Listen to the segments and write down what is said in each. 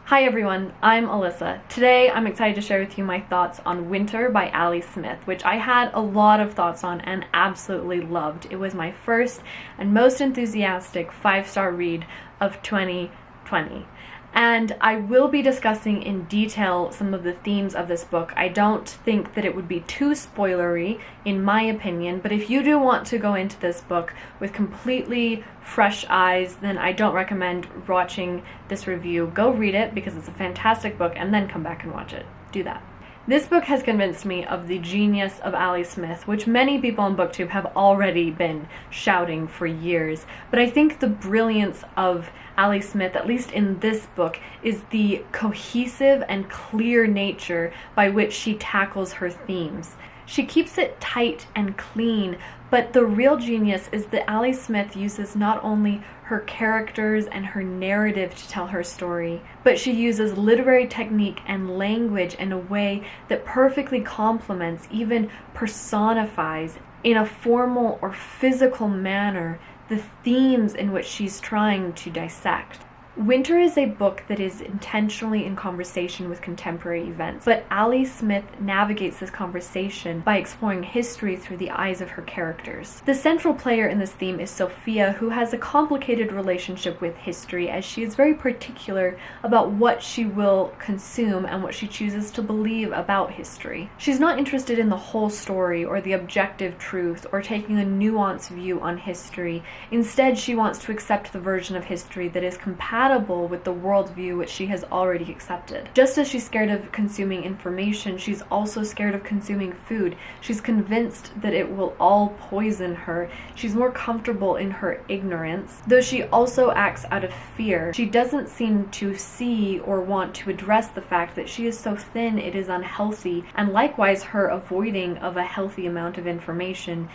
Hi everyone, I'm Alyssa. Today I'm excited to share with you my thoughts on Winter by Ali Smith, which I had a lot of thoughts on and absolutely loved. It was my first and most enthusiastic 5-star read of 2020. And I will be discussing in detail some of the themes of this book. I don't think that it would be too spoilery, in my opinion, but if you do want to go into this book with completely fresh eyes, then I don't recommend watching this review. Go read it because it's a fantastic book and then come back and watch it. Do that. This book has convinced me of the genius of Ali Smith, which many people on Booktube have already been shouting for years. But I think the brilliance of Ali Smith, at least in this book, is the cohesive and clear nature by which she tackles her themes. She keeps it tight and clean, but the real genius is that Ali Smith uses not only her characters and her narrative to tell her story, but she uses literary technique and language in a way that perfectly complements, even personifies, in a formal or physical manner, the themes in which she's trying to dissect. Winter is a book that is intentionally in conversation with contemporary events, but Ali Smith navigates this conversation by exploring history through the eyes of her characters. The central player in this theme is Sophia, who has a complicated relationship with history, as she is very particular about what she will consume and what she chooses to believe about history. She's not interested in the whole story or the objective truth or taking a nuanced view on history. Instead, she wants to accept the version of history that is compatible with the worldview which she has already accepted. Just as she's scared of consuming information, she's also scared of consuming food. She's convinced that it will all poison her. She's more comfortable in her ignorance, though she also acts out of fear. She doesn't seem to see or want to address the fact that she is so thin it is unhealthy, and likewise her avoiding of a healthy amount of information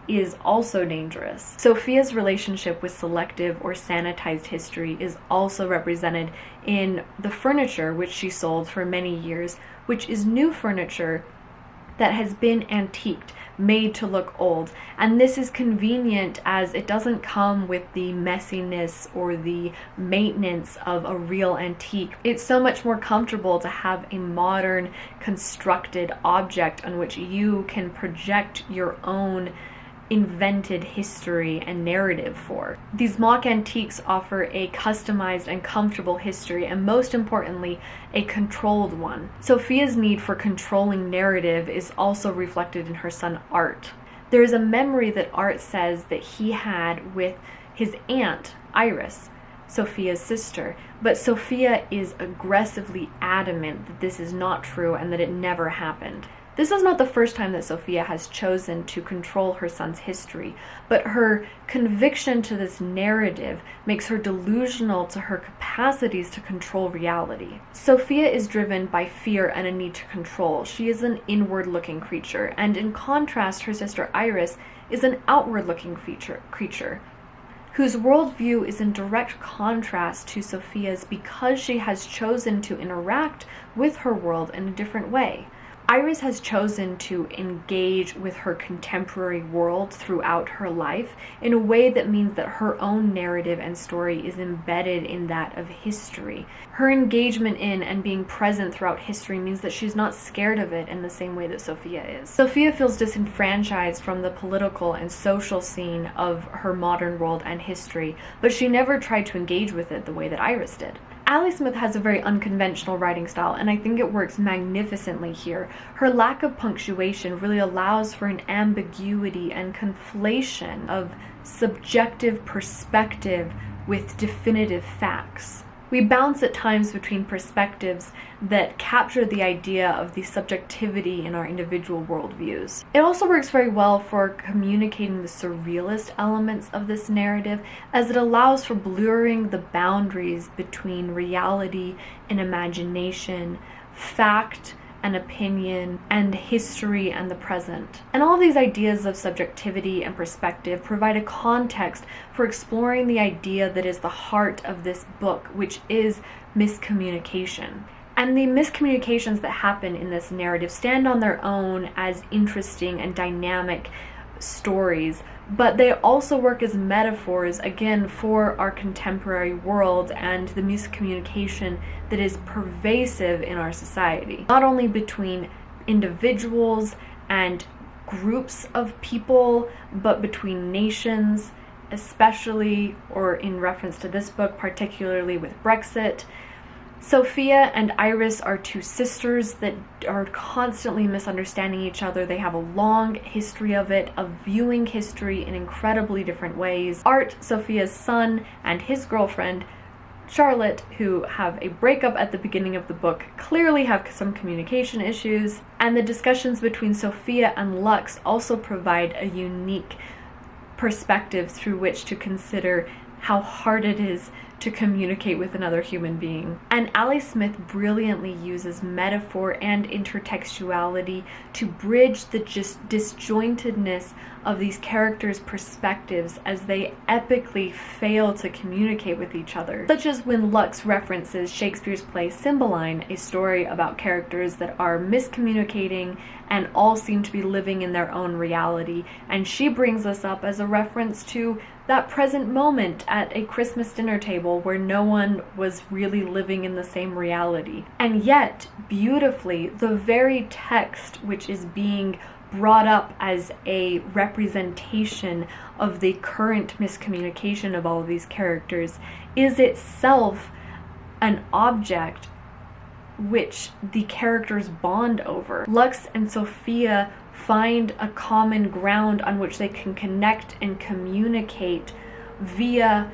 is also dangerous. Sophia's relationship with selective or sanitized history is also represented in the furniture which she sold for many years, which is new furniture that has been antiqued, made to look old. And this is convenient as it doesn't come with the messiness or the maintenance of a real antique. It's so much more comfortable to have a modern constructed object on which you can project your own invented history and narrative for. These mock antiques offer a customized and comfortable history, and most importantly, a controlled one. Sophia's need for controlling narrative is also reflected in her son Art. There is a memory that Art says that he had with his aunt, Iris, Sophia's sister, but Sophia is aggressively adamant that this is not true and that it never happened. This is not the first time that Sophia has chosen to control her son's history, but her conviction to this narrative makes her delusional to her capacities to control reality. Sophia is driven by fear and a need to control. She is an inward-looking creature, and in contrast, her sister Iris is an outward-looking creature whose worldview is in direct contrast to Sophia's because she has chosen to interact with her world in a different way. Iris has chosen to engage with her contemporary world throughout her life in a way that means that her own narrative and story is embedded in that of history. Her engagement in and being present throughout history means that she's not scared of it in the same way that Sophia is. Sophia feels disenfranchised from the political and social scene of her modern world and history, but she never tried to engage with it the way that Iris did. Ali Smith has a very unconventional writing style, and I think it works magnificently here. Her lack of punctuation really allows for an ambiguity and conflation of subjective perspective with definitive facts. We bounce at times between perspectives that capture the idea of the subjectivity in our individual worldviews. It also works very well for communicating the surrealist elements of this narrative, as it allows for blurring the boundaries between reality and imagination, fact and opinion, and history and the present. And all of these ideas of subjectivity and perspective provide a context for exploring the idea that is the heart of this book, which is miscommunication. And the miscommunications that happen in this narrative stand on their own as interesting and dynamic stories, but they also work as metaphors, again, for our contemporary world and the miscommunication that is pervasive in our society, not only between individuals and groups of people, but between nations, especially, or in reference to this book, particularly with Brexit. Sophia and Iris are two sisters that are constantly misunderstanding each other. They have a long history of it, of viewing history in incredibly different ways. Art, Sophia's son, and his girlfriend, Charlotte, who have a breakup at the beginning of the book, clearly have some communication issues, and the discussions between Sophia and Lux also provide a unique perspective through which to consider how hard it is to communicate with another human being. And Ali Smith brilliantly uses metaphor and intertextuality to bridge the disjointedness of these characters' perspectives as they epically fail to communicate with each other. Such as when Lux references Shakespeare's play Cymbeline, a story about characters that are miscommunicating and all seem to be living in their own reality, and she brings this up as a reference to that present moment at a Christmas dinner table where no one was really living in the same reality. And yet, beautifully, the very text which is being brought up as a representation of the current miscommunication of all of these characters is itself an object which the characters bond over. Lux and Sophia find a common ground on which they can connect and communicate via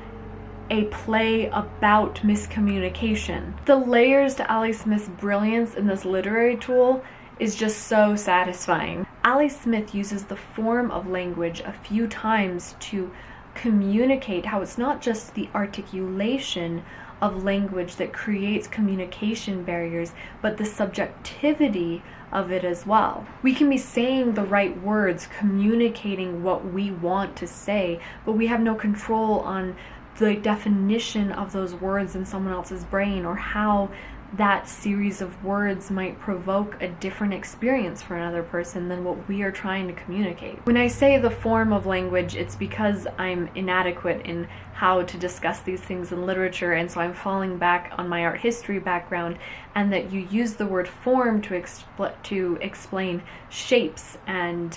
a play about miscommunication. The layers to Ali Smith's brilliance in this literary tool is just so satisfying. Ali Smith uses the form of language a few times to communicate how it's not just the articulation of language that creates communication barriers, but the subjectivity of it as well. We can be saying the right words, communicating what we want to say, but we have no control on the definition of those words in someone else's brain, or how that series of words might provoke a different experience for another person than what we are trying to communicate. When I say the form of language, it's because I'm inadequate in how to discuss these things in literature, and so I'm falling back on my art history background, and that you use the word form to explain shapes and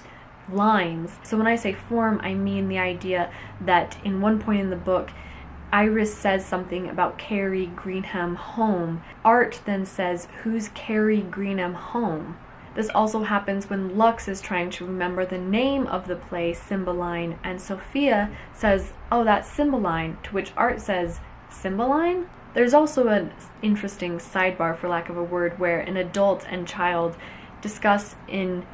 lines. So when I say form, I mean the idea that in one point in the book, Iris says something about carry Greenham home. Art then says, who's carry Greenham home? This also happens when Lux is trying to remember the name of the play, Cymbeline, and Sophia says, oh, that's Cymbeline, to which Art says, Cymbeline? There's also an interesting sidebar, for lack of a word, where an adult and child discuss in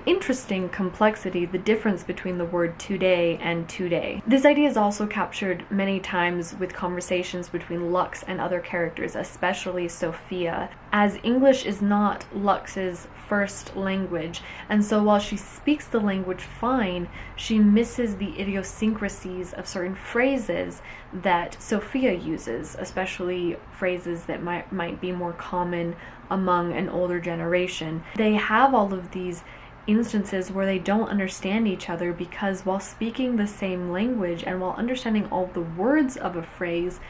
interesting complexity the difference between the word today and today. This idea is also captured many times with conversations between Lux and other characters, especially Sophia, as English is not Lux's first language, and so while she speaks the language fine, she misses the idiosyncrasies of certain phrases that Sophia uses, especially phrases that might be more common among an older generation. They have all of these instances where they don't understand each other because while speaking the same language and while understanding all the words of a phrase,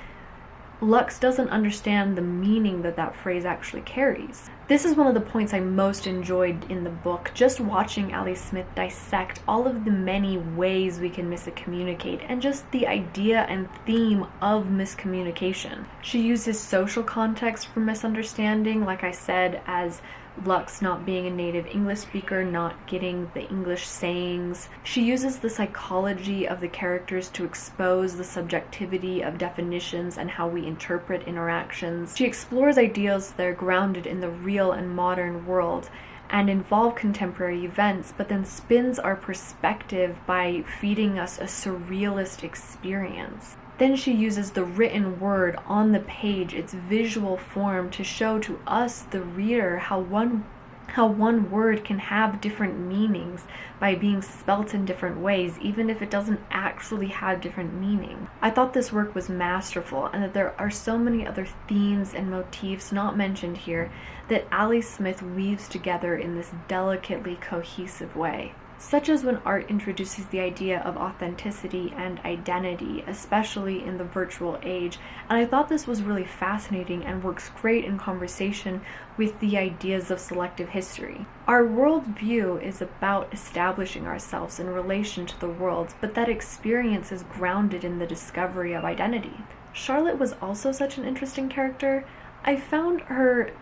Lux doesn't understand the meaning that that phrase actually carries. This is one of the points I most enjoyed in the book, just watching Ali Smith dissect all of the many ways we can miscommunicate and just the idea and theme of miscommunication. She uses social context for misunderstanding, like I said, as Lux not being a native English speaker, not getting the English sayings. She uses the psychology of the characters to expose the subjectivity of definitions and how we interpret interactions. She explores ideas that are grounded in the real and modern world and involve contemporary events, but then spins our perspective by feeding us a surrealist experience. Then she uses the written word on the page, its visual form, to show to us, the reader, how one word can have different meanings by being spelt in different ways, even if it doesn't actually have different meaning. I thought this work was masterful, and that there are so many other themes and motifs not mentioned here that Ali Smith weaves together in this delicately cohesive way. such as when art introduces the idea of authenticity and identity, especially in the virtual age. And I thought this was really fascinating and works great in conversation with the ideas of selective history. Our worldview is about establishing ourselves in relation to the world, but that experience is grounded in the discovery of identity. Charlotte was also such an interesting character. I found her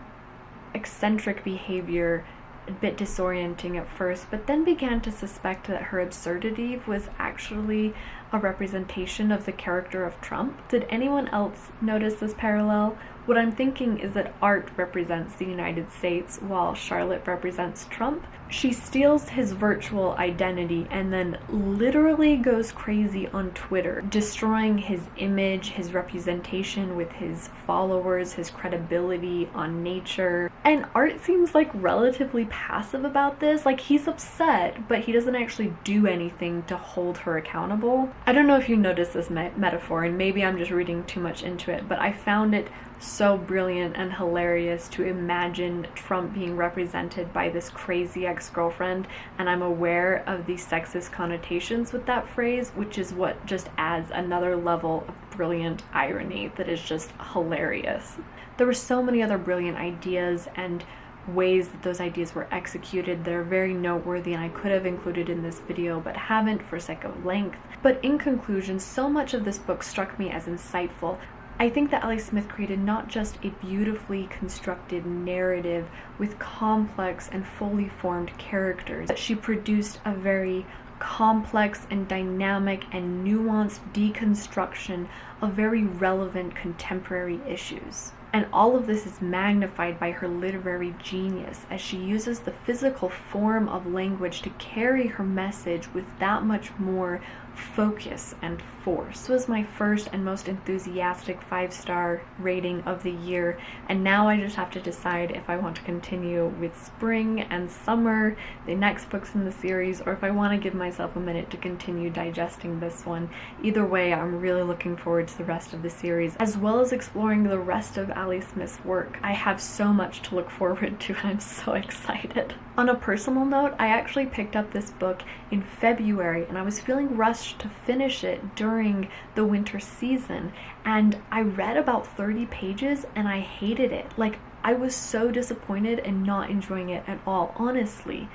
eccentric behavior a bit disorienting at first, but then began to suspect that her absurdity was actually a representation of the character of Trump. Did anyone else notice this parallel? What I'm thinking is that art represents the United States while Charlotte represents Trump. She steals his virtual identity and then literally goes crazy on Twitter, destroying his image, his representation with his followers, his credibility on Nature. And Art seems like relatively passive about this. Like, he's upset, but he doesn't actually do anything to hold her accountable. I don't know if you noticed this metaphor, and maybe I'm just reading too much into it, but I found it so brilliant and hilarious to imagine Trump being represented by this crazy ex-girlfriend, and I'm aware of the sexist connotations with that phrase, which is what just adds another level of brilliant irony that is just hilarious. There were so many other brilliant ideas and ways that those ideas were executed that are very noteworthy, and I could have included in this video but haven't for sake of length. But in conclusion, so much of this book struck me as insightful. I think that Ali Smith created not just a beautifully constructed narrative with complex and fully formed characters, but she produced a very complex and dynamic and nuanced deconstruction of very relevant contemporary issues. And all of this is magnified by her literary genius as she uses the physical form of language to carry her message with that much more focus and force. This was my first and most enthusiastic 5-star rating of the year, and now I just have to decide if I want to continue with spring and summer, the next books in the series, or if I want to give myself a minute to continue digesting this one. Either way, I'm really looking forward to the rest of the series, as well as exploring the rest of Ali Smith's work. I have so much to look forward to, and I'm so excited. On a personal note, I actually picked up this book in February, and I was feeling rushed to finish it during the winter season, and I read about 30 pages and I hated it. Like, I was so disappointed and not enjoying it at all, honestly.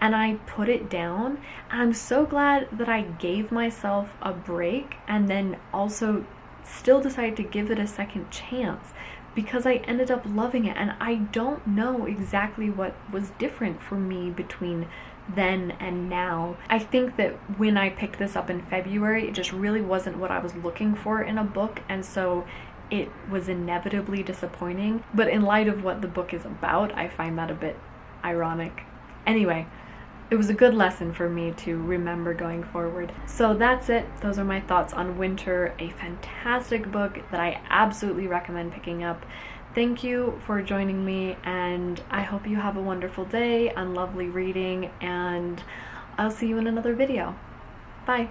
And I put it down, and I'm so glad that I gave myself a break and then also still decided to give it a second chance, because I ended up loving it. And I don't know exactly what was different for me between then and now. I think that when I picked this up in February, it just really wasn't what I was looking for in a book, and so it was inevitably disappointing. But in light of what the book is about, I find that a bit ironic. Anyway, it was a good lesson for me to remember going forward. So that's it. Those are my thoughts on Winter, a fantastic book that I absolutely recommend picking up. Thank you for joining me, and I hope you have a wonderful day and lovely reading, and I'll see you in another video. Bye!